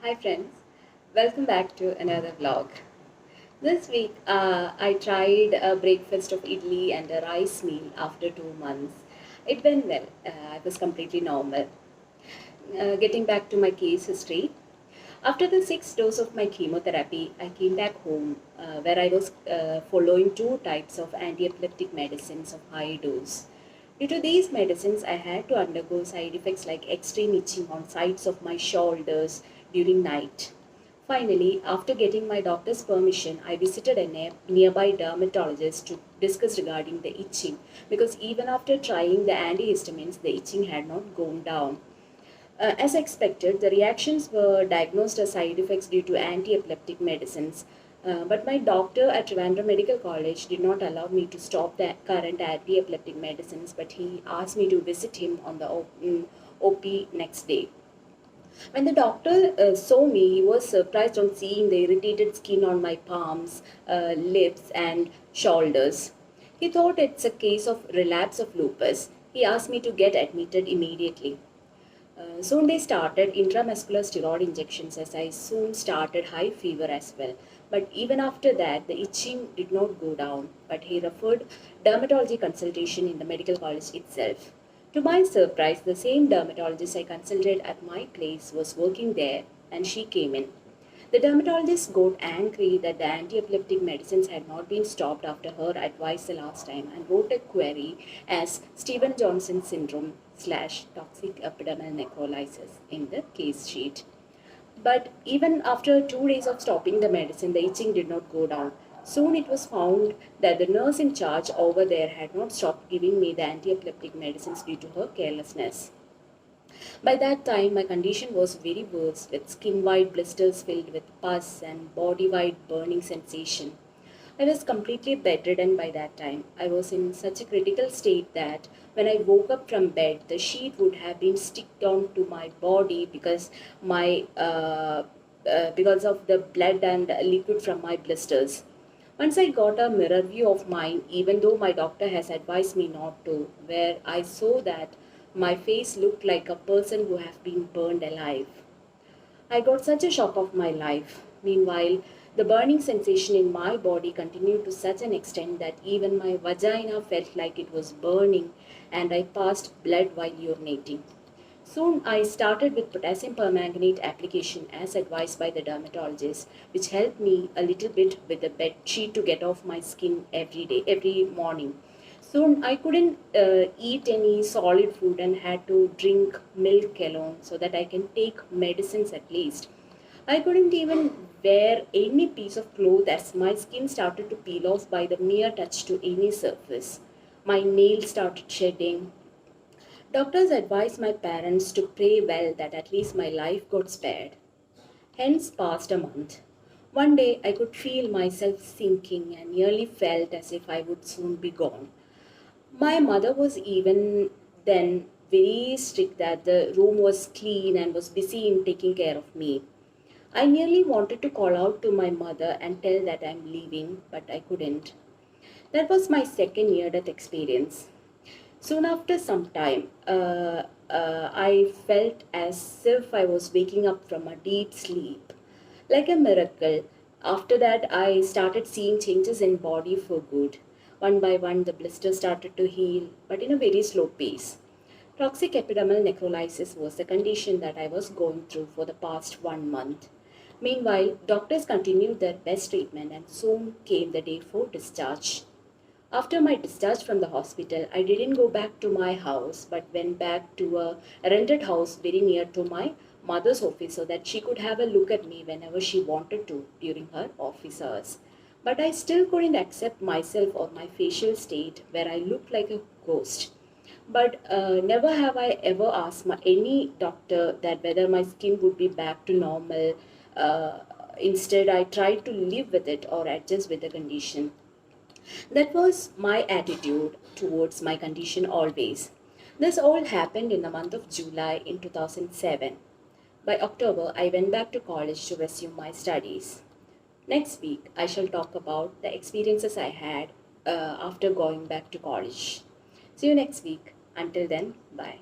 Hi friends, welcome back to another vlog. This week I tried a breakfast of idli and a rice meal after 2 months. It went well, I was completely normal. Getting back to my case history, after the 6th dose of my chemotherapy, I came back home where I was following two types of anti-epileptic medicines of high dose. Due to these medicines, I had to undergo side effects like extreme itching on sides of my shoulders during night. Finally, after getting my doctor's permission, I visited a nearby dermatologist to discuss regarding the itching because even after trying the antihistamines, the itching had not gone down. As expected, the reactions were diagnosed as side effects due to anti-epileptic medicines. But my doctor at Trivandrum Medical College did not allow me to stop the current anti-epileptic medicines, but he asked me to visit him on the OP next day. When the doctor saw me, he was surprised on seeing the irritated skin on my palms, lips, and shoulders. He thought it's a case of relapse of lupus. He asked me to get admitted immediately. Soon they started intramuscular steroid injections as I soon started high fever as well. But even after that, the itching did not go down. But he referred dermatology consultation in the medical college itself. To my surprise, the same dermatologist I consulted at my place was working there and she came in. The dermatologist got angry that the anti-epileptic medicines had not been stopped after her advice the last time and wrote a query as Stephen Johnson syndrome slash toxic epidermal necrolysis in the case sheet. But even after 2 days of stopping the medicine, the itching did not go down. Soon it was found that the nurse in charge over there had not stopped giving me the anti-epileptic medicines due to her carelessness. By that time, my condition was very worse with skin-wide blisters filled with pus and body-wide burning sensation. I was completely bedridden by that time. I was in such a critical state that when I woke up from bed, the sheet would have been sticked onto my body because of the blood and liquid from my blisters. Once I got a mirror view of mine, even though my doctor has advised me not to, where I saw that my face looked like a person who have been burned alive. I got such a shock of my life. Meanwhile, the burning sensation in my body continued to such an extent that even my vagina felt like it was burning and I passed blood while urinating. Soon I started with potassium permanganate application as advised by the dermatologist, which helped me a little bit with the bed sheet to get off my skin every day, every morning. Soon I couldn't eat any solid food and had to drink milk alone so that I can take medicines at least. I couldn't even wear any piece of cloth as my skin started to peel off by the mere touch to any surface. My nails started shedding. Doctors advised my parents to pray well that at least my life got spared. Hence passed a month. One day I could feel myself sinking and nearly felt as if I would soon be gone. My mother was even then very strict that the room was clean and was busy in taking care of me. I nearly wanted to call out to my mother and tell that I'm leaving, but I couldn't. That was my second near death experience. Soon after some time, I felt as if I was waking up from a deep sleep. Like a miracle, after that I started seeing changes in body for good. One by one, the blisters started to heal, but in a very slow pace. Toxic epidermal necrolysis was the condition that I was going through for the past 1 month. Meanwhile, doctors continued their best treatment and soon came the day for discharge. After my discharge from the hospital, I didn't go back to my house but went back to a rented house very near to my mother's office so that she could have a look at me whenever she wanted to during her office hours. But I still couldn't accept myself or my facial state where I looked like a ghost. But never have I ever asked any doctor that whether my skin would be back to normal. Uh, Instead, I tried to live with it or adjust with the condition. That was my attitude towards my condition always. This all happened in the month of July in 2007. By October, I went back to college to resume my studies. Next week, I shall talk about the experiences I had after going back to college. See you next week. Until then, bye.